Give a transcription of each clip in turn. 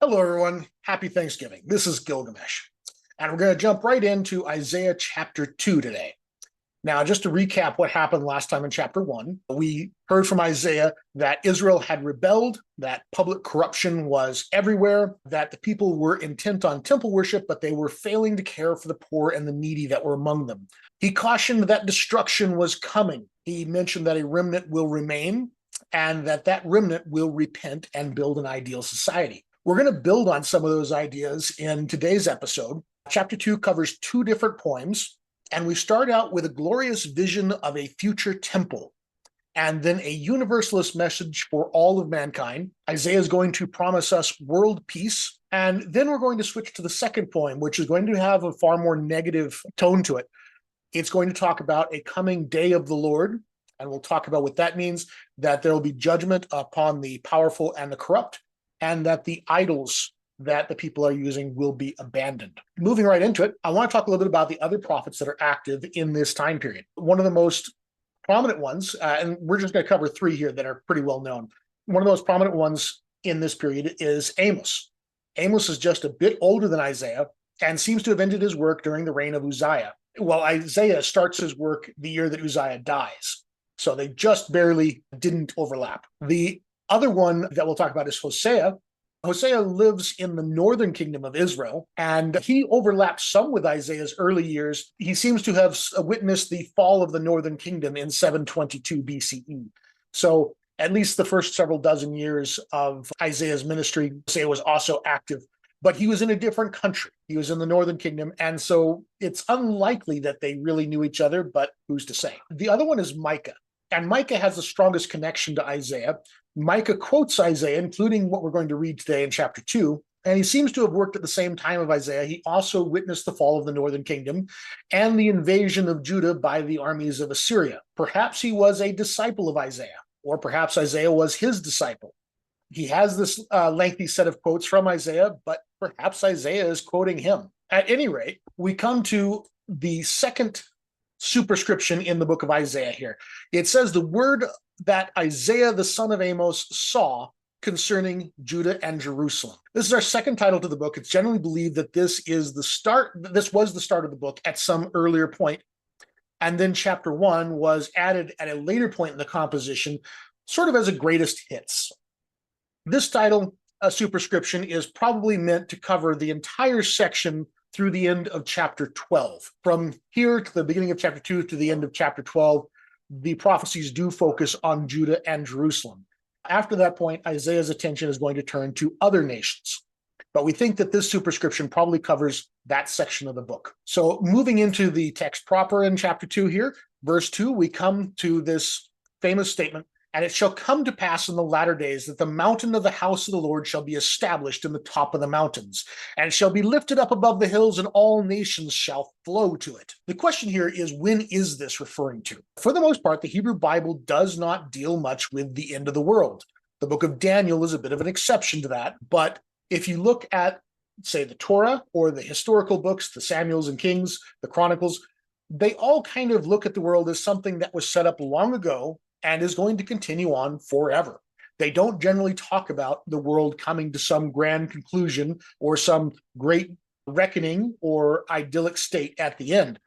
Hello, everyone. Happy Thanksgiving. This is Gilgamesh, and we're going to jump right into Isaiah chapter 2 today. Now, just to recap what happened last time in chapter 1, we heard from Isaiah that Israel had rebelled, that public corruption was everywhere, that the people were intent on temple worship, but they were failing to care for the poor and the needy that were among them. He cautioned that destruction was coming. He mentioned that a remnant will remain, and that remnant will repent and build an ideal society. We're going to build on some of those ideas in today's episode. Chapter 2 covers 2 different poems, and we start out with a glorious vision of a future temple, and then a universalist message for all of mankind. Isaiah is going to promise us world peace, and then we're going to switch to the second poem, which is going to have a far more negative tone to it. It's going to talk about a coming day of the Lord, and we'll talk about what that means, that there will be judgment upon the powerful and the corrupt, and that the idols that the people are using will be abandoned. Moving right into it, I want to talk a little bit about the other prophets that are active in this time period. One of the most prominent ones, and we're just going to cover 3 here that are pretty well known. One of the most prominent ones in this period is Amos. Amos is just a bit older than Isaiah and seems to have ended his work during the reign of Uzziah. Well, Isaiah starts his work the year that Uzziah dies. So they just barely didn't overlap. The other one that we'll talk about is Hosea. Hosea lives in the northern kingdom of Israel, and he overlaps some with Isaiah's early years. He seems to have witnessed the fall of the northern kingdom in 722 BCE. So at least the first several dozen years of Isaiah's ministry, Hosea was also active, but he was in a different country. He was in the northern kingdom, and so it's unlikely that they really knew each other, but who's to say? The other one is Micah, and Micah has the strongest connection to Isaiah. Micah quotes Isaiah, including what we're going to read today in chapter 2, and he seems to have worked at the same time of Isaiah. He also witnessed the fall of the northern kingdom and the invasion of Judah by the armies of Assyria. Perhaps he was a disciple of Isaiah, or perhaps Isaiah was his disciple. He has this lengthy set of quotes from Isaiah, but perhaps Isaiah is quoting him. At any rate, we come to the second superscription in the book of Isaiah here. It says the word that Isaiah the son of Amos saw concerning Judah and Jerusalem. This is our second title to the book. It's generally believed that this was the start of the book at some earlier point, and then chapter 1 was added at a later point in the composition, sort of as a greatest hits. This title, a superscription, is probably meant to cover the entire section through the end of chapter 12. From here to the beginning of chapter 2 to the end of chapter 12, the prophecies do focus on Judah and Jerusalem. After that point, Isaiah's attention is going to turn to other nations. But we think that this superscription probably covers that section of the book. So moving into the text proper in chapter 2 here, verse 2, we come to this famous statement, "And it shall come to pass in the latter days that the mountain of the house of the Lord shall be established in the top of the mountains, and shall be lifted up above the hills, and all nations shall flow to it." The question here is, when is this referring to? For the most part, the Hebrew Bible does not deal much with the end of the world. The book of Daniel is a bit of an exception to that, but if you look at, say, the Torah or the historical books, the Samuels and Kings, the Chronicles, they all kind of look at the world as something that was set up long ago and is going to continue on forever. They don't generally talk about the world coming to some grand conclusion or some great reckoning or idyllic state at the end.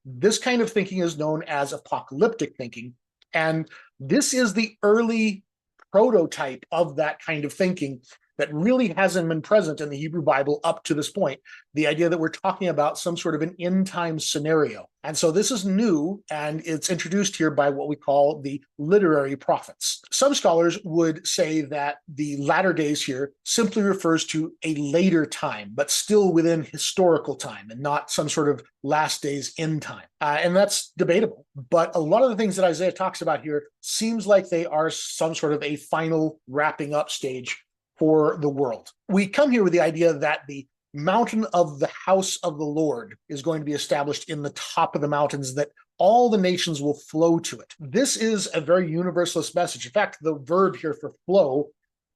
This kind of thinking is known as apocalyptic thinking, and this is the early prototype of that kind of thinking that really hasn't been present in the Hebrew Bible up to this point. The idea that we're talking about some sort of an end time scenario. And so this is new, and it's introduced here by what we call the literary prophets. Some scholars would say that the latter days here simply refers to a later time, but still within historical time and not some sort of last days end time. And that's debatable. But a lot of the things that Isaiah talks about here seems like they are some sort of a final wrapping up stage for the world. We come here with the idea that the mountain of the house of the Lord is going to be established in the top of the mountains, that all the nations will flow to it. This is a very universalist message. In fact, the verb here for flow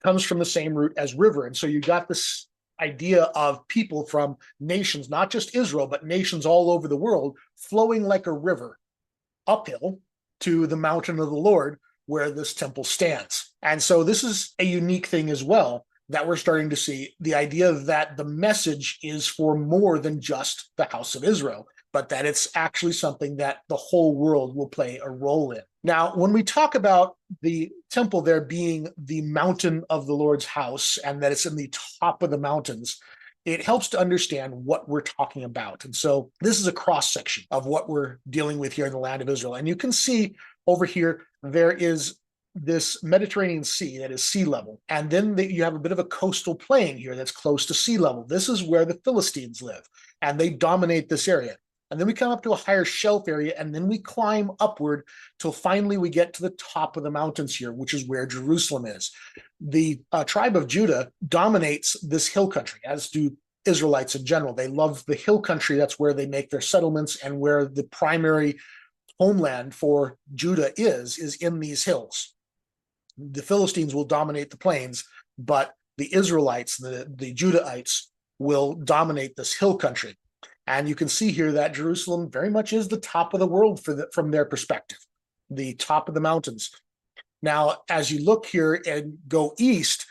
comes from the same root as river. And so you got this idea of people from nations, not just Israel, but nations all over the world, flowing like a river uphill to the mountain of the Lord, where this temple stands. And so this is a unique thing as well, that we're starting to see, the idea that the message is for more than just the house of Israel, but that it's actually something that the whole world will play a role in. Now, when we talk about the temple there being the mountain of the Lord's house and that it's in the top of the mountains, it helps to understand what we're talking about. And so this is a cross section of what we're dealing with here in the land of Israel. And you can see over here, there is this Mediterranean Sea that is sea level. And then you have a bit of a coastal plain here that's close to sea level. This is where the Philistines live, and they dominate this area. And then we come up to a higher shelf area, and then we climb upward till finally we get to the top of the mountains here, which is where Jerusalem is. The tribe of Judah dominates this hill country, as do Israelites in general. They love the hill country. That's where they make their settlements, and where the primary homeland for Judah is in these hills. The Philistines will dominate the plains, but the Israelites, the Judahites, will dominate this hill country. And you can see here that Jerusalem very much is the top of the world from their perspective, the top of the mountains. Now, as you look here and go east,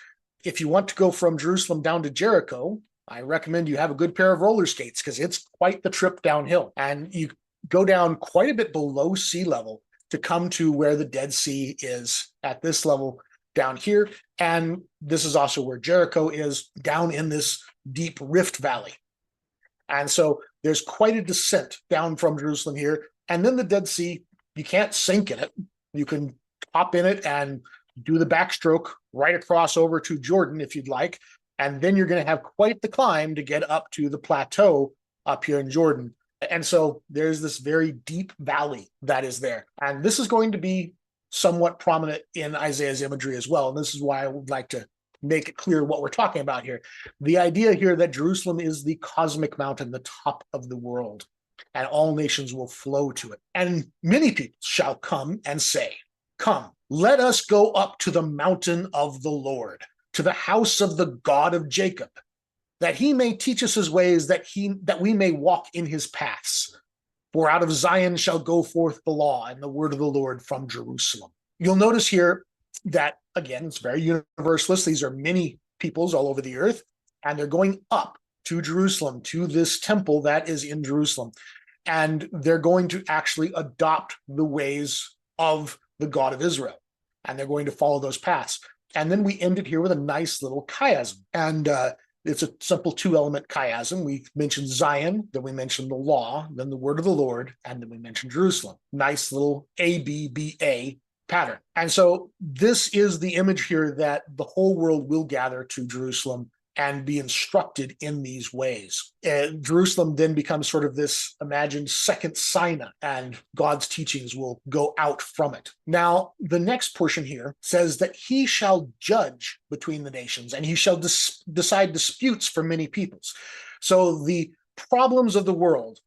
if you want to go from Jerusalem down to Jericho, I recommend you have a good pair of roller skates because it's quite the trip downhill. And you go down quite a bit below sea level to come to where the Dead Sea is at this level down here. And this is also where Jericho is, down in this deep rift valley. And so there's quite a descent down from Jerusalem here. And then the Dead Sea, you can't sink in it. You can hop in it and do the backstroke right across over to Jordan if you'd like. And then you're going to have quite the climb to get up to the plateau up here in Jordan. And so there's this very deep valley that is there. And this is going to be somewhat prominent in Isaiah's imagery as well. And this is why I would like to make it clear what we're talking about here. The idea here that Jerusalem is the cosmic mountain, the top of the world, and all nations will flow to it. And many people shall come and say, "Come, let us go up to the mountain of the Lord, to the house of the God of Jacob, that he may teach us his ways, that we may walk in his paths. For out of Zion shall go forth the law and the word of the Lord from Jerusalem." You'll notice here that, again, it's very universalist. These are many peoples all over the earth, and they're going up to Jerusalem, to this temple that is in Jerusalem. And they're going to actually adopt the ways of the God of Israel, and they're going to follow those paths. And then we end it here with a nice little chiasm. And it's a simple two-element chiasm. We mentioned Zion, then we mentioned the law, then the word of the Lord, and then we mentioned Jerusalem. Nice little A-B-B-A pattern. And so this is the image here that the whole world will gather to Jerusalem and be instructed in these ways. Jerusalem then becomes sort of this imagined second Sinai, and God's teachings will go out from it. Now, the next portion here says that he shall judge between the nations, and he shall decide disputes for many peoples. So the problems of the world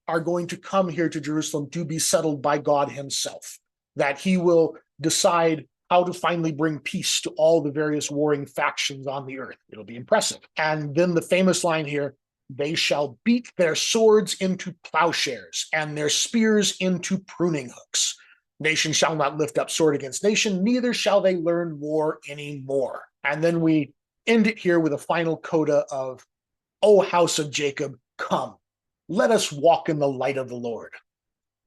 are going to come here to Jerusalem to be settled by God himself, that he will decide how to finally bring peace to all the various warring factions on the earth. It'll be impressive. And then the famous line here, "They shall beat their swords into plowshares and their spears into pruning hooks. Nation shall not lift up sword against nation, neither shall they learn war anymore." And then we end it here with a final coda of, "O house of Jacob, come, let us walk in the light of the Lord."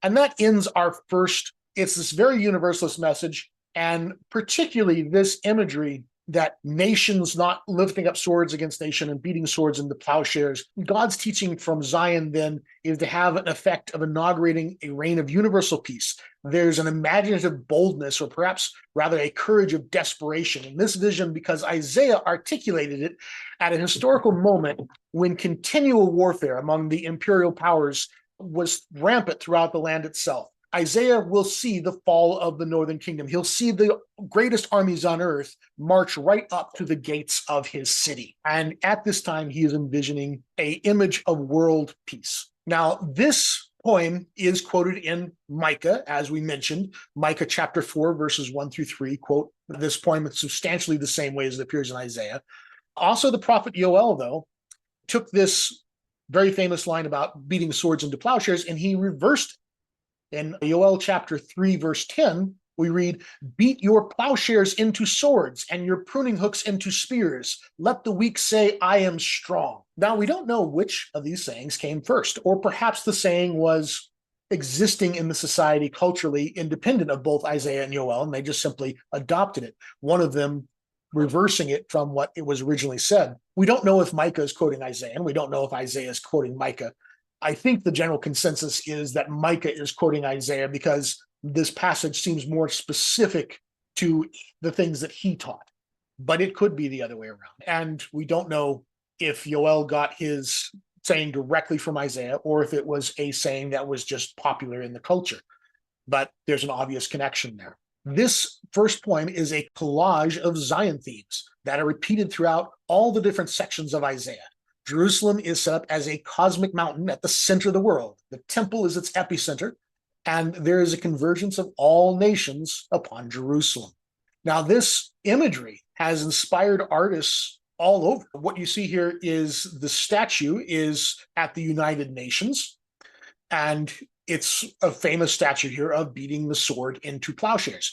And that ends our first. It's this very universalist message, and particularly this imagery that nations not lifting up swords against nation and beating swords into plowshares. God's teaching from Zion then is to have an effect of inaugurating a reign of universal peace. There's an imaginative boldness, or perhaps rather a courage of desperation in this vision, because Isaiah articulated it at a historical moment when continual warfare among the imperial powers was rampant throughout the land itself. Isaiah will see the fall of the northern kingdom. He'll see the greatest armies on earth march right up to the gates of his city. And at this time, he is envisioning an image of world peace. Now, this poem is quoted in Micah, as we mentioned. Micah chapter 4, verses 1 through 3 quote this poem in substantially the same way as it appears in Isaiah. Also, the prophet Yoel, though, took this very famous line about beating swords into plowshares, and he reversed it. In Yoel chapter 3, verse 10, We read, beat your plowshares into swords and your pruning hooks into spears. Let the weak say, I am strong. Now, we don't know which of these sayings came first, or perhaps the saying was existing in the society culturally independent of both Isaiah and Joel, and they just simply adopted it. One of them reversing it from what it was originally said. We don't know if Micah is quoting Isaiah, and we don't know if Isaiah is quoting Micah. I think the general consensus is that Micah is quoting Isaiah because this passage seems more specific to the things that he taught, but it could be the other way around. And we don't know if Joel got his saying directly from Isaiah or if it was a saying that was just popular in the culture, but there's an obvious connection there. This first poem is a collage of Zion themes that are repeated throughout all the different sections of Isaiah. Jerusalem is set up as a cosmic mountain at the center of the world. The temple is its epicenter, and there is a convergence of all nations upon Jerusalem. Now, this imagery has inspired artists all over. What you see here is the statue is at the United Nations, and it's a famous statue here of beating the sword into plowshares.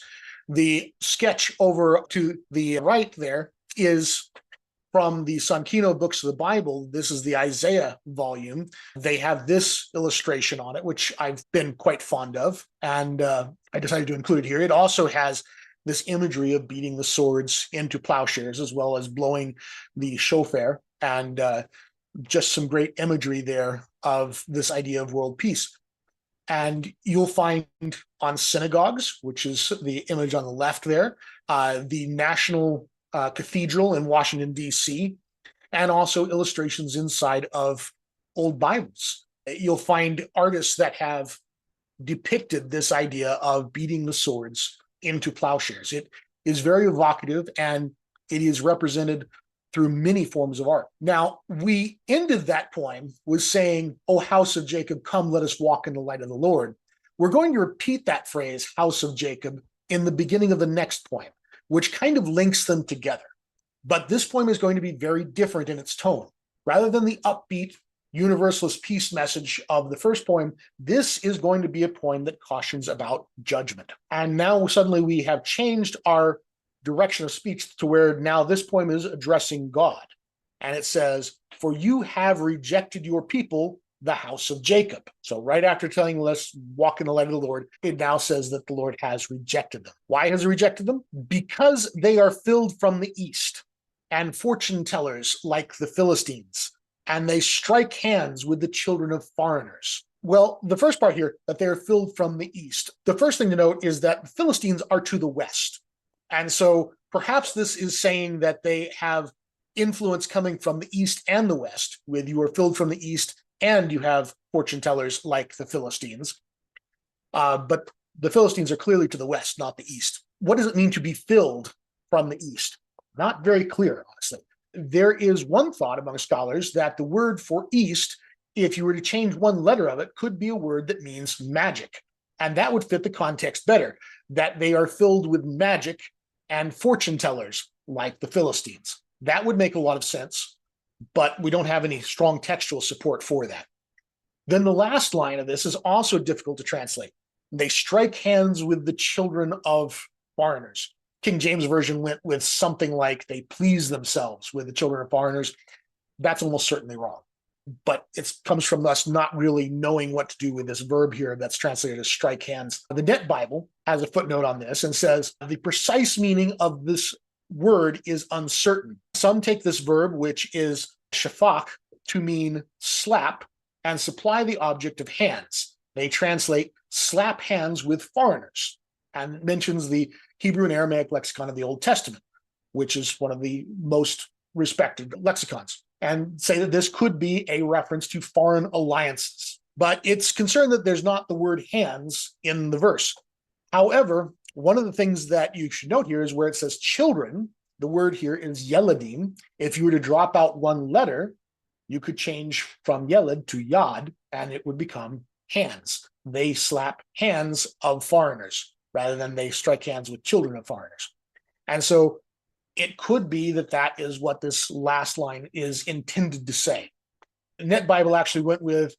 The sketch over to the right there is from the Sankino books of the Bible. This is the Isaiah volume. They have this illustration on it, which I've been quite fond of, and I decided to include it here. It also has this imagery of beating the swords into plowshares, as well as blowing the shofar, and just some great imagery there of this idea of world peace. And you'll find on synagogues, which is the image on the left there, the National Cathedral in Washington, D.C., and also illustrations inside of old Bibles. You'll find artists that have depicted this idea of beating the swords into plowshares. It is very evocative, and it is represented through many forms of art. Now, we ended that poem with saying, O house of Jacob, come, let us walk in the light of the Lord. We're going to repeat that phrase, house of Jacob, in the beginning of the next poem, which kind of links them together. But this poem is going to be very different in its tone. Rather than the upbeat universalist peace message of the first poem, this is going to be a poem that cautions about judgment. And now suddenly we have changed our direction of speech to where now this poem is addressing God. And it says, for you have rejected your people, the house of Jacob. So right after telling us walk in the light of the Lord, it now says that the Lord has rejected them. Why has he rejected them? Because they are filled from the east, and fortune tellers like the Philistines, and they strike hands with the children of foreigners. Well, the first part here, that they are filled from the east. The first thing to note is that the Philistines are to the west. And so perhaps this is saying that they have influence coming from the east and the west, with you are filled from the east and you have fortune tellers like the Philistines. But the Philistines are clearly to the west, not the east. What does it mean to be filled from the east? Not very clear, honestly. There is one thought among scholars that the word for east, if you were to change one letter of it, could be a word that means magic. And that would fit the context better, that they are filled with magic and fortune tellers like the Philistines. That would make a lot of sense, but we don't have any strong textual support for that. Then the last line of this is also difficult to translate. They strike hands with the children of foreigners. King James Version went with something like they please themselves with the children of foreigners. That's almost certainly wrong. But it comes from us not really knowing what to do with this verb here that's translated as strike hands. The Net Bible has a footnote on this and says the precise meaning of this word is uncertain. Some take this verb, which is shafach, to mean slap and supply the object of hands. They translate slap hands with foreigners, and it mentions the Hebrew and Aramaic lexicon of the Old Testament, which is one of the most respected lexicons, and say that this could be a reference to foreign alliances. But it's concerned that there's not the word hands in the verse. However, one of the things that you should note here is where it says children, the word here is yeladim. If you were to drop out one letter, you could change from yeled to yad, and it would become hands. They slap hands of foreigners rather than they strike hands with children of foreigners. And so it could be that that is what this last line is intended to say. The Net Bible actually went with,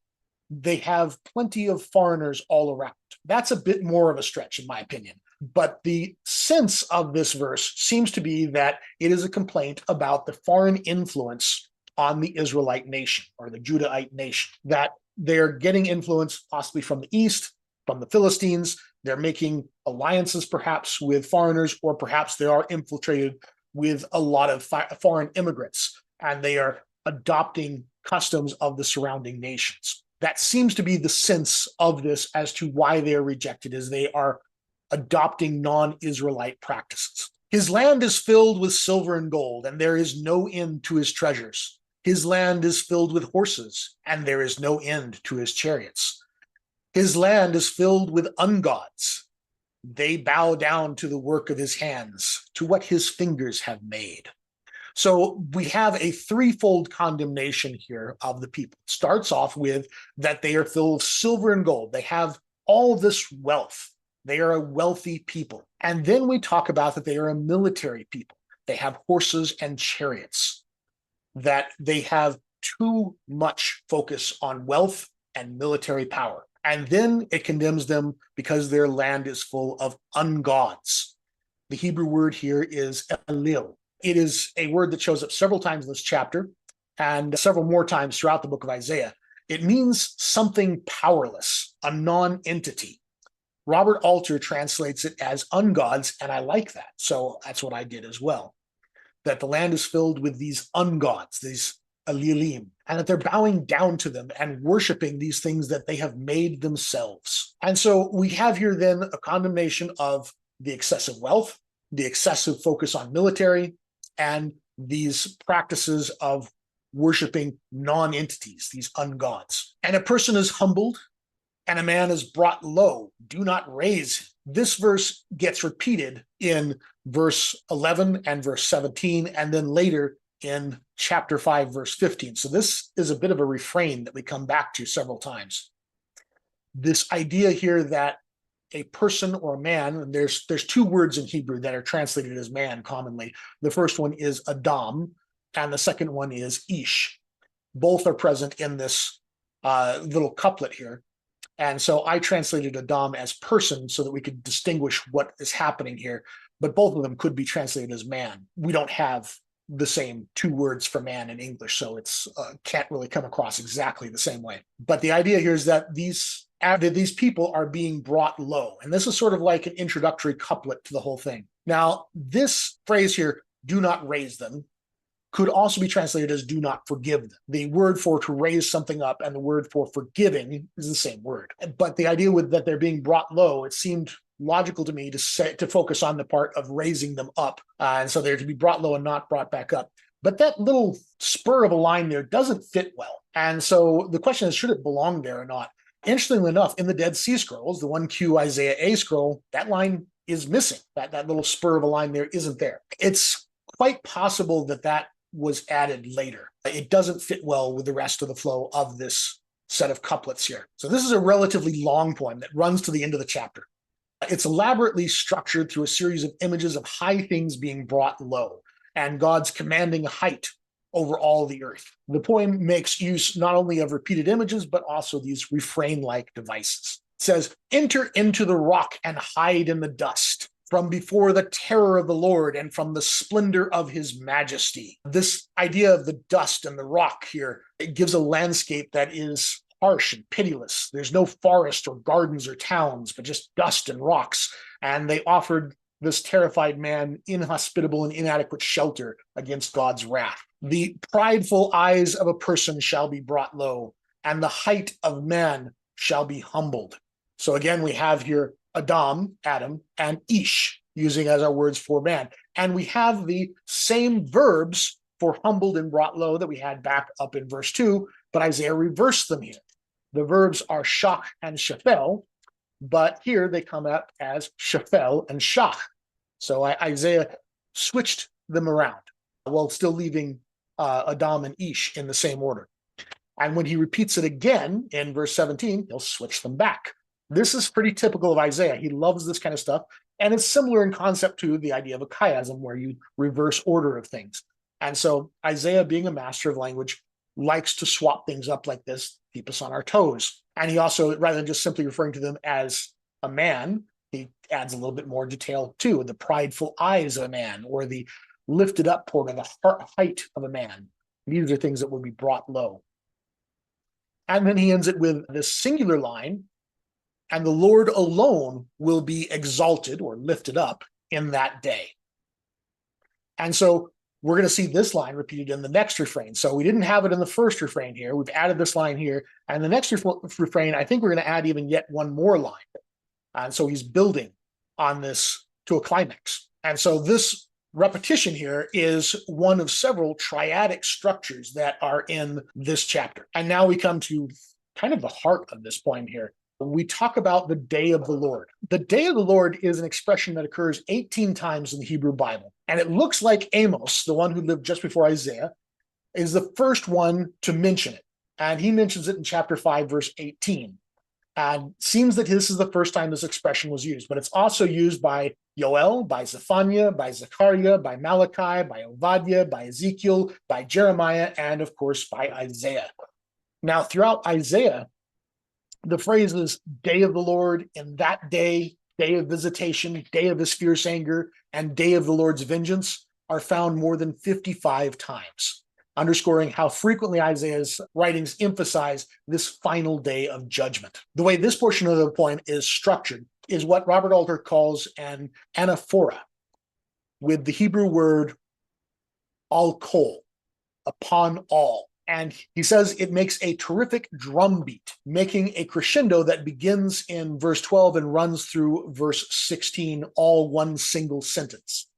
they have plenty of foreigners all around. That's a bit more of a stretch, in my opinion. But the sense of this verse seems to be that it is a complaint about the foreign influence on the Israelite nation or the Judahite nation, that they're getting influence possibly from the east, from the Philistines. They're making alliances perhaps with foreigners, or perhaps they are infiltrated with a lot of foreign immigrants, and they are adopting customs of the surrounding nations. That seems to be the sense of this as to why they are rejected, is they are adopting non-Israelite practices. His land is filled with silver and gold, and there is no end to his treasures. His land is filled with horses, and there is no end to his chariots. His land is filled with ungods. They bow down to the work of his hands, to what his fingers have made. So we have a threefold condemnation here of the people. It starts off with that they are filled with silver and gold. They have all this wealth. They are a wealthy people. And then we talk about that they are a military people. They have horses and chariots, that they have too much focus on wealth and military power. And then it condemns them because their land is full of ungods. The Hebrew word here is elil. It is a word that shows up several times in this chapter and several more times throughout the book of Isaiah. It means something powerless, a non-entity. Robert Alter translates it as ungods, and I like that. So that's what I did as well. That the land is filled with these ungods, these alilim, and that they're bowing down to them and worshiping these things that they have made themselves. And so we have here then a condemnation of the excessive wealth, the excessive focus on military, and these practices of worshiping non-entities, these ungods. And a person is humbled, and a man is brought low. Do not raise him. This verse gets repeated in verse 11 and verse 17, and then later in chapter 5, verse 15. So this is a bit of a refrain that we come back to several times. This idea here that a person or a man, and there's two words in Hebrew that are translated as man commonly. The first one is Adam, and the second one is Ish. Both are present in this little couplet here. And so I translated Adam as person so that we could distinguish what is happening here. But both of them could be translated as man. We don't have the same two words for man in English, so it's can't really come across exactly the same way. But the idea here is that these people are being brought low. And this is sort of like an introductory couplet to the whole thing. Now, this phrase here, do not raise them, could also be translated as do not forgive them. The word for to raise something up and the word for forgiving is the same word. But the idea with that they're being brought low, it seemed logical to me to focus on the part of raising them up. And so they're to be brought low and not brought back up. But that little spur of a line there doesn't fit well. And so the question is, should it belong there or not? Interestingly enough, in the Dead Sea Scrolls, the 1Q Isaiah A scroll, that line is missing. That little spur of a line there isn't there. It's quite possible that was added later. It doesn't fit well with the rest of the flow of this set of couplets here. So this is a relatively long poem that runs to the end of the chapter. It's elaborately structured through a series of images of high things being brought low and God's commanding height over all the earth. The poem makes use not only of repeated images, but also these refrain-like devices. It says, enter into the rock and hide in the dust from before the terror of the Lord and from the splendor of his majesty. This idea of the dust and the rock here, it gives a landscape that is harsh and pitiless. There's no forest or gardens or towns, but just dust and rocks. And they offered this terrified man inhospitable and inadequate shelter against God's wrath. The prideful eyes of a person shall be brought low, and the height of man shall be humbled. So again, we have here Adam, and Ish, using as our words for man. And we have the same verbs for humbled and brought low that we had back up in verse 2, but Isaiah reversed them here. The verbs are shach and shafel, but here they come up as shafel and shach. So Isaiah switched them around while still leaving Adam and Ish in the same order. And when he repeats it again in verse 17, he'll switch them back. This is pretty typical of Isaiah. He loves this kind of stuff. And it's similar in concept to the idea of a chiasm, where you reverse order of things. And so Isaiah, being a master of language, likes to swap things up like this, keep us on our toes. And he also, rather than just simply referring to them as a man, he adds a little bit more detail too. The prideful eyes of a man, or the lifted up part of the height of a man. These are things that will be brought low. And then he ends it with this singular line, and the Lord alone will be exalted or lifted up in that day. And so we're going to see this line repeated in the next refrain. So we didn't have it in the first refrain here. We've added this line here. And the next refrain, I think we're going to add even yet one more line. And so he's building on this to a climax. And so this repetition here is one of several triadic structures that are in this chapter. And now we come to kind of the heart of this point here. We talk about the day of the Lord. The day of the Lord is an expression that occurs 18 times in the Hebrew Bible. And it looks like Amos, the one who lived just before Isaiah, is the first one to mention it. And he mentions it in chapter 5, verse 18. And seems that this is the first time this expression was used, but it's also used by Yoel, by Zephaniah, by Zechariah, by Malachi, by Obadiah, by Ezekiel, by Jeremiah, and of course by Isaiah. Now, throughout Isaiah, the phrases day of the Lord, in that day, day of visitation, day of his fierce anger, and day of the Lord's vengeance are found more than 55 times, underscoring how frequently Isaiah's writings emphasize this final day of judgment. The way this portion of the poem is structured is what Robert Alter calls an anaphora, with the Hebrew word al kol, upon all. And he says it makes a terrific drum beat, making a crescendo that begins in verse 12 and runs through verse 16, all one single sentence.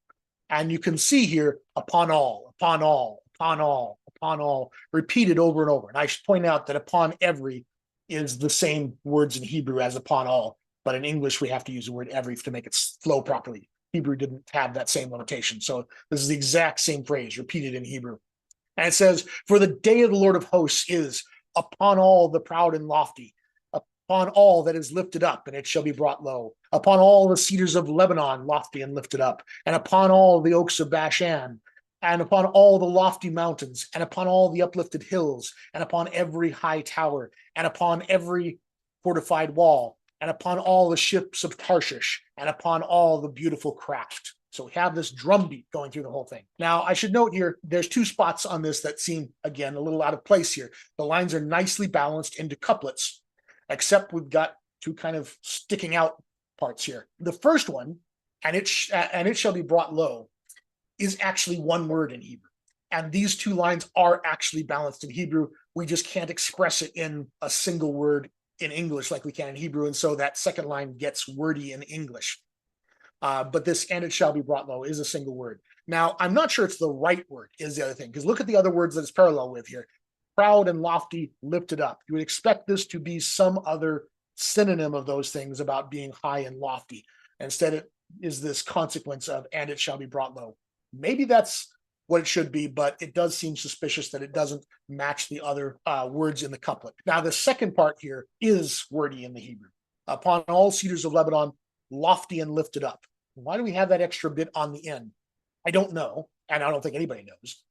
And you can see here, upon all, upon all, upon all, upon all, repeated over and over. And I should point out that upon every is the same words in Hebrew as upon all, but in English we have to use the word every to make it flow properly. Hebrew didn't have that same limitation. So this is the exact same phrase repeated in Hebrew. And it says, for the day of the Lord of hosts is upon all the proud and lofty, upon all that is lifted up, and it shall be brought low, upon all the cedars of Lebanon, lofty and lifted up, and upon all the oaks of Bashan, and upon all the lofty mountains, and upon all the uplifted hills, and upon every high tower, and upon every fortified wall, and upon all the ships of Tarshish, and upon all the beautiful craft. So we have this drum beat going through the whole thing. Now, I should note here, there's two spots on this that seem, again, a little out of place here. The lines are nicely balanced into couplets, except we've got two kind of sticking out parts here. The first one, and it shall be brought low, is actually one word in Hebrew. And these two lines are actually balanced in Hebrew. We just can't express it in a single word in English like we can in Hebrew. And so that second line gets wordy in English. But this, and it shall be brought low, is a single word. Now, I'm not sure it's the right word, is the other thing, because look at the other words that it's parallel with here. Proud and lofty, lifted up. You would expect this to be some other synonym of those things about being high and lofty. Instead, it is this consequence of, and it shall be brought low. Maybe that's what it should be, but it does seem suspicious that it doesn't match the other words in the couplet. Now, the second part here is wordy in the Hebrew. Upon all cedars of Lebanon, lofty and lifted up. Why do we have that extra bit on the end? I don't know, and I don't think anybody knows,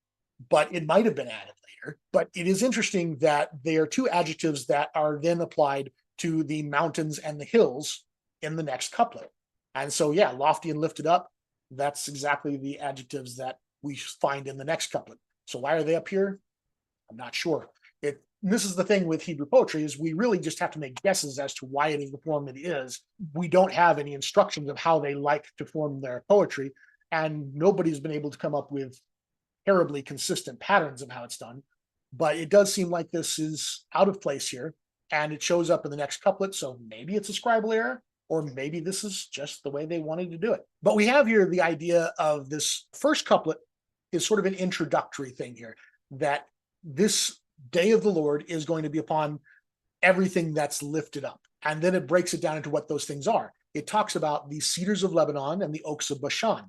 but it might have been added later. But it is interesting that they are two adjectives that are then applied to the mountains and the hills in the next couplet. And so, yeah, lofty and lifted up, that's exactly the adjectives that we find in the next couplet. So why are they up here? I'm not sure. This is the thing with Hebrew poetry, is we really just have to make guesses as to why it is the form it is. We don't have any instructions of how they like to form their poetry, and nobody's been able to come up with terribly consistent patterns of how it's done. But it does seem like this is out of place here, and it shows up in the next couplet, so maybe it's a scribal error, or maybe this is just the way they wanted to do it. But we have here the idea of this first couplet is sort of an introductory thing here, that this day of the Lord is going to be upon everything that's lifted up. And then it breaks it down into what those things are. It talks about the cedars of Lebanon and the oaks of Bashan.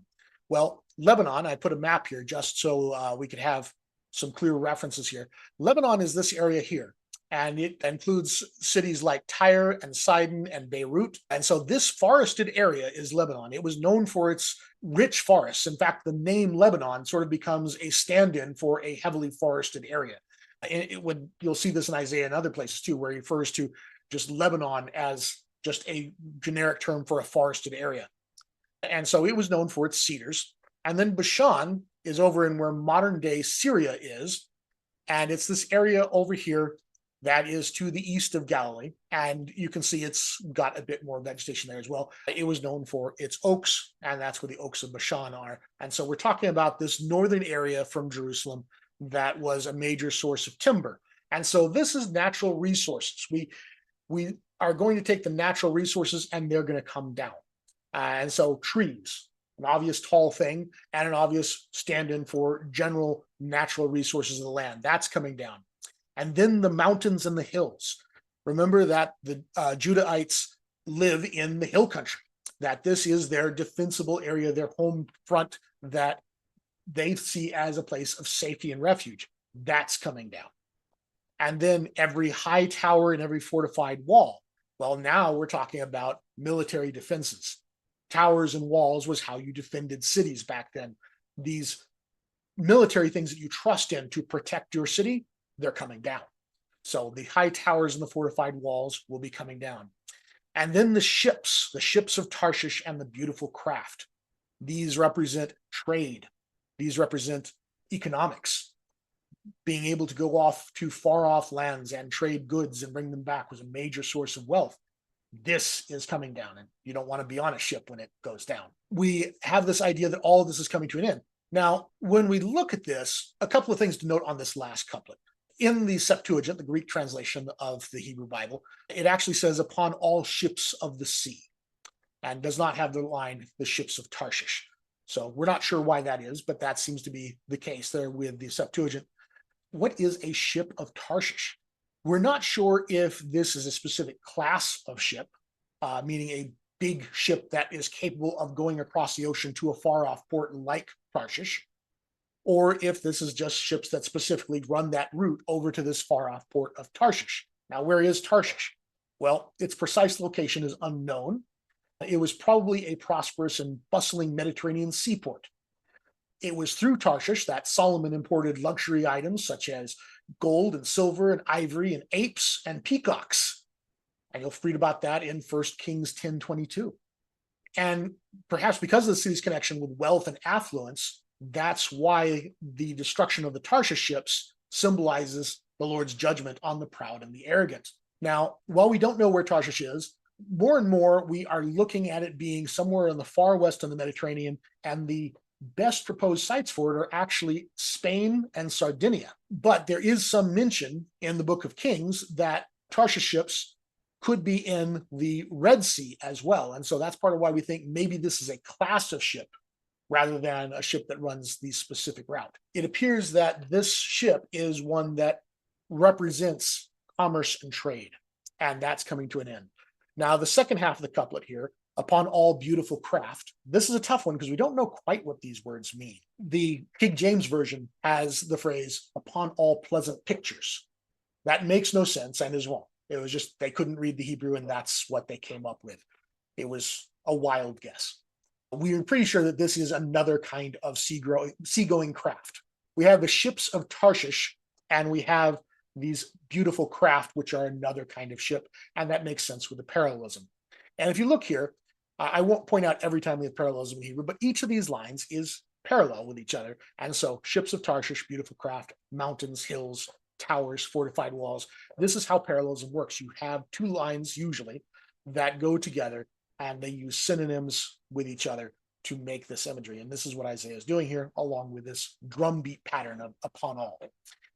Well, Lebanon, I put a map here just so we could have some clear references here. Lebanon is this area here, and it includes cities like Tyre and Sidon and Beirut. And so this forested area is Lebanon. It was known for its rich forests. In fact, the name Lebanon sort of becomes a stand-in for a heavily forested area. You'll see this in Isaiah and other places too, where he refers to just Lebanon as just a generic term for a forested area. And so it was known for its cedars. And then Bashan is over in where modern day Syria is. And it's this area over here that is to the east of Galilee. And you can see it's got a bit more vegetation there as well. It was known for its oaks, and that's where the oaks of Bashan are. And so we're talking about this northern area from Jerusalem that was a major source of timber. And so this is natural resources. We are going to take the natural resources and they're going to come down. And so trees, an obvious tall thing and an obvious stand-in for general natural resources of the land, that's coming down. And then the mountains and the hills. Remember that the Judahites live in the hill country, that this is their defensible area, their home front that they see as a place of safety and refuge. That's coming down. And then every high tower and every fortified wall. Well, now we're talking about military defenses. Towers and walls was how you defended cities back then. These military things that you trust in to protect your city, they're coming down. So the high towers and the fortified walls will be coming down. And then the ships of Tarshish and the beautiful craft. These represent trade. These represent economics. Being able to go off to far off lands and trade goods and bring them back was a major source of wealth. This is coming down, and you don't want to be on a ship when it goes down. We have this idea that all of this is coming to an end. Now, when we look at this, a couple of things to note on this last couplet. In the Septuagint, the Greek translation of the Hebrew Bible, it actually says, upon all ships of the sea, and does not have the line, the ships of Tarshish. So we're not sure why that is, but that seems to be the case there with the Septuagint. What is a ship of Tarshish? We're not sure if this is a specific class of ship, meaning a big ship that is capable of going across the ocean to a far-off port like Tarshish, or if this is just ships that specifically run that route over to this far-off port of Tarshish. Now, where is Tarshish? Well, its precise location is unknown. It was probably a prosperous and bustling Mediterranean seaport. It was through Tarshish that Solomon imported luxury items such as gold and silver and ivory and apes and peacocks. And you'll read about that in 1 Kings 10:22. And perhaps because of the city's connection with wealth and affluence, that's why the destruction of the Tarshish ships symbolizes the Lord's judgment on the proud and the arrogant. Now, while we don't know where Tarshish is, more and more we are looking at it being somewhere in the far west of the Mediterranean, and the best proposed sites for it are actually Spain and Sardinia. But there is some mention in the book of Kings that Tarshish ships could be in the Red Sea as well. And so that's part of why we think maybe this is a class of ship rather than a ship that runs the specific route. It appears that this ship is one that represents commerce and trade, and that's coming to an end. Now, the second half of the couplet here, upon all beautiful craft, this is a tough one because we don't know quite what these words mean. The King James Version has the phrase, upon all pleasant pictures. That makes no sense and is wrong. It was just, they couldn't read the Hebrew and that's what they came up with. It was a wild guess. We're pretty sure that this is another kind of seagoing craft. We have the ships of Tarshish and we have these beautiful craft, which are another kind of ship, and that makes sense with the parallelism. And if you look here, I won't point out every time we have parallelism in Hebrew, but each of these lines is parallel with each other. And so ships of Tarshish, beautiful craft, mountains, hills, towers, fortified walls. This is how parallelism works. You have two lines usually that go together and they use synonyms with each other to make this imagery. And this is what Isaiah is doing here, along with this drumbeat pattern of upon all.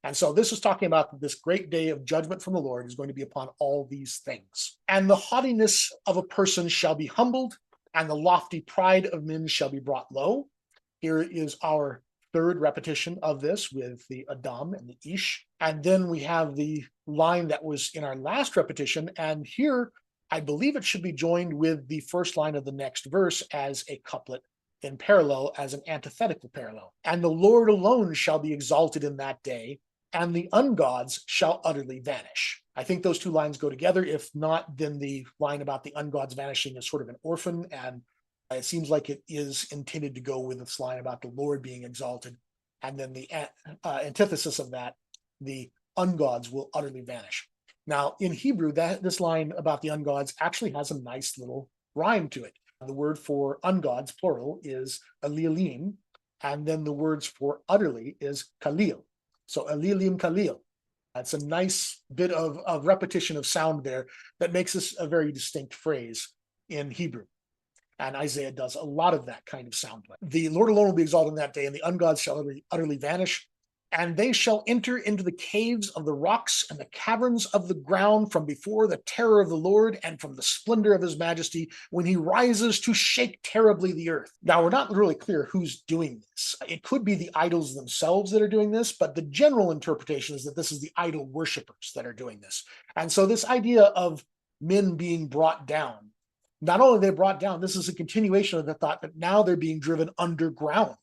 And so this is talking about this great day of judgment from the Lord is going to be upon all these things. And the haughtiness of a person shall be humbled, and the lofty pride of men shall be brought low. Here is our third repetition of this with the Adam and the Ish. And then we have the line that was in our last repetition. And here, I believe it should be joined with the first line of the next verse as a couplet in parallel, as an antithetical parallel. And the Lord alone shall be exalted in that day, and the ungods shall utterly vanish. I think those two lines go together. If not, then the line about the ungods vanishing is sort of an orphan, and it seems like it is intended to go with this line about the Lord being exalted, and then the antithesis of that, the ungods will utterly vanish. Now, in Hebrew, this line about the ungods actually has a nice little rhyme to it. The word for ungods, plural, is alilim, and then the words for utterly is kalil. So alilim kalil. That's a nice bit of repetition of sound there that makes this a very distinct phrase in Hebrew. And Isaiah does a lot of that kind of sound. The Lord alone will be exalted in that day, and the ungods shall utterly vanish. And they shall enter into the caves of the rocks and the caverns of the ground from before the terror of the Lord and from the splendor of his majesty when he rises to shake terribly the earth. Now, we're not really clear who's doing this. It could be the idols themselves that are doing this, but the general interpretation is that this is the idol worshipers that are doing this. And so this idea of men being brought down, not only are they brought down, this is a continuation of the thought that now they're being driven underground.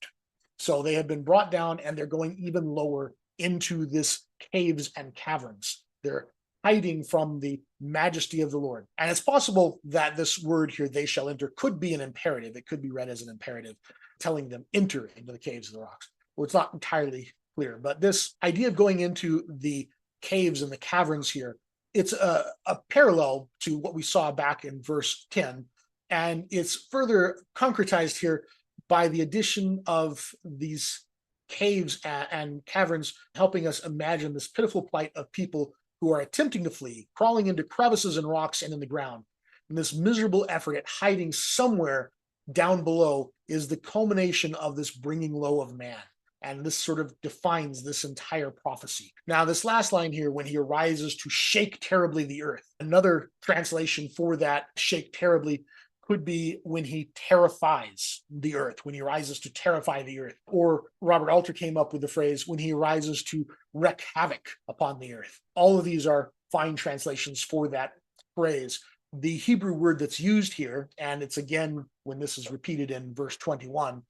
So they have been brought down and they're going even lower into this caves and caverns. They're hiding from the majesty of the Lord. And it's possible that this word here, they shall enter, could be an imperative. It could be read as an imperative, telling them enter into the caves of the rocks. Well, it's not entirely clear, but this idea of going into the caves and the caverns here, it's a parallel to what we saw back in verse 10. And it's further concretized here by the addition of these caves and caverns, helping us imagine this pitiful plight of people who are attempting to flee, crawling into crevices and rocks and in the ground. And this miserable effort at hiding somewhere down below is the culmination of this bringing low of man. And this sort of defines this entire prophecy. Now, this last line here, when he arises to shake terribly the earth, another translation for that, shake terribly, could be when he terrifies the earth, when he rises to terrify the earth. Or Robert Alter came up with the phrase, when he rises to wreak havoc upon the earth. All of these are fine translations for that phrase. The Hebrew word that's used here, and it's again, when this is repeated in verse 21,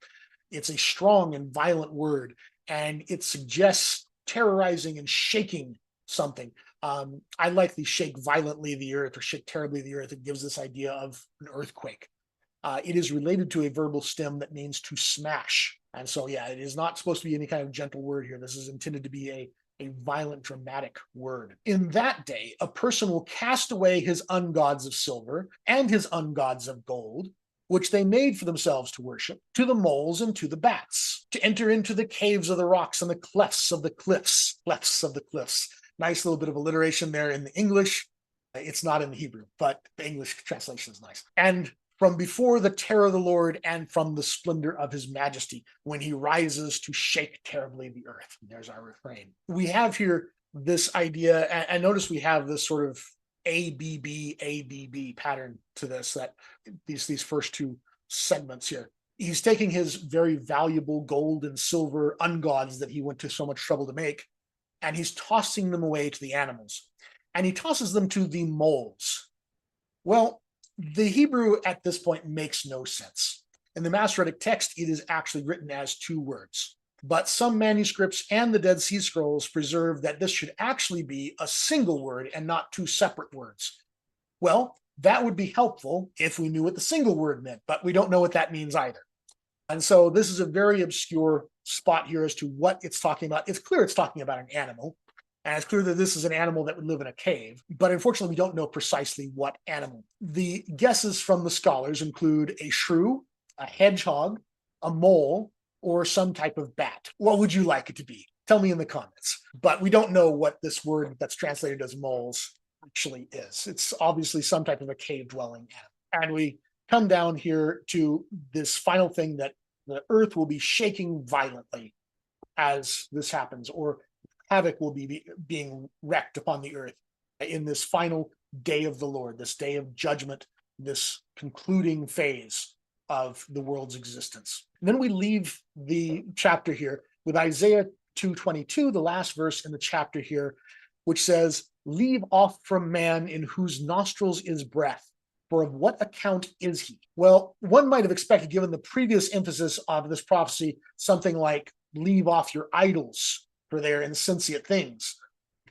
it's a strong and violent word, and it suggests terrorizing and shaking something. I like the shake violently the earth or shake terribly the earth. It gives this idea of an earthquake. It is related to a verbal stem that means to smash. And so, yeah, it is not supposed to be any kind of gentle word here. This is intended to be a violent, dramatic word. In that day, a person will cast away his ungods of silver and his ungods of gold, which they made for themselves to worship, to the moles and to the bats, to enter into the caves of the rocks and the clefts of the cliffs, clefts of the cliffs. Nice little bit of alliteration there in the English. It's not in the Hebrew, but the English translation is nice. And from before the terror of the Lord and from the splendor of his majesty, when he rises to shake terribly the earth. There's our refrain. We have here this idea, and notice we have this sort of ABB pattern to this, that these first two segments here. He's taking his very valuable gold and silver ungods that he went to so much trouble to make, and he's tossing them away to the animals. And he tosses them to the moles. Well, the Hebrew at this point makes no sense. In the Masoretic text, it is actually written as two words. But some manuscripts and the Dead Sea Scrolls preserve that this should actually be a single word and not two separate words. Well, that would be helpful if we knew what the single word meant, but we don't know what that means either. And so this is a very obscure spot here as to what it's talking about. It's clear it's talking about an animal, and it's clear that this is an animal that would live in a cave, but unfortunately we don't know precisely what animal. The guesses from the scholars include a shrew, a hedgehog, a mole, or some type of bat. What would you like it to be? Tell me in the comments. But we don't know what this word that's translated as moles actually is. It's obviously some type of a cave-dwelling animal. And we come down here to this final thing, that the earth will be shaking violently as this happens, or havoc will be being wreaked upon the earth in this final day of the Lord, this day of judgment, this concluding phase of the world's existence. And then we leave the chapter here with Isaiah 2:22, the last verse in the chapter here, which says, "Leave off from man in whose nostrils is breath, for of what account is he?" Well, one might have expected, given the previous emphasis of this prophecy, something like, "Leave off your idols, for they are insensate things."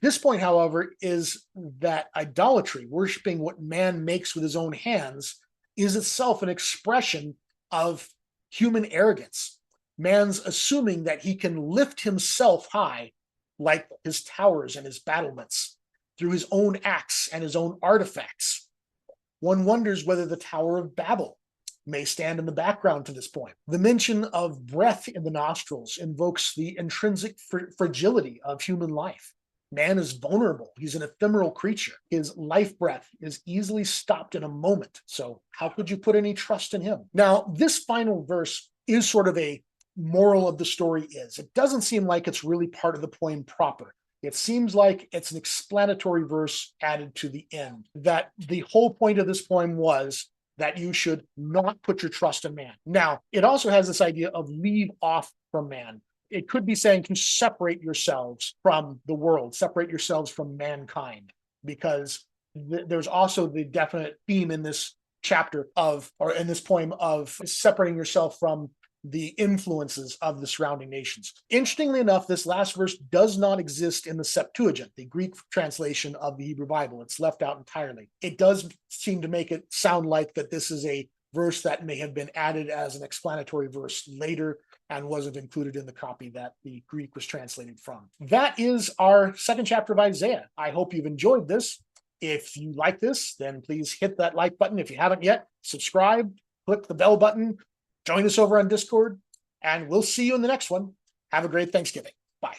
This point, however, is that idolatry, worshiping what man makes with his own hands, is itself an expression of human arrogance. Man's assuming that he can lift himself high, like his towers and his battlements, through his own acts and his own artifacts. One wonders whether the Tower of Babel may stand in the background to this point. The mention of breath in the nostrils invokes the intrinsic fragility of human life. Man is vulnerable. He's an ephemeral creature. His life breath is easily stopped in a moment. So how could you put any trust in him? Now, this final verse is sort of a moral of the story is. It doesn't seem like it's really part of the poem proper. It seems like it's an explanatory verse added to the end, that the whole point of this poem was that you should not put your trust in man. Now, it also has this idea of leave off from man. It could be saying to separate yourselves from the world, separate yourselves from mankind, because there's also the definite theme in this chapter of, or in this poem, of separating yourself from the influences of the surrounding nations. Interestingly enough, this last verse does not exist in the Septuagint, the Greek translation of the Hebrew Bible. It's left out entirely. It does seem to make it sound like that this is a verse that may have been added as an explanatory verse later and wasn't included in the copy that the Greek was translated from. That is our second chapter of Isaiah. I hope you've enjoyed this. If you like this, then please hit that like button. If you haven't yet, subscribe, click the bell button, join us over on Discord, and we'll see you in the next one. Have a great Thanksgiving. Bye.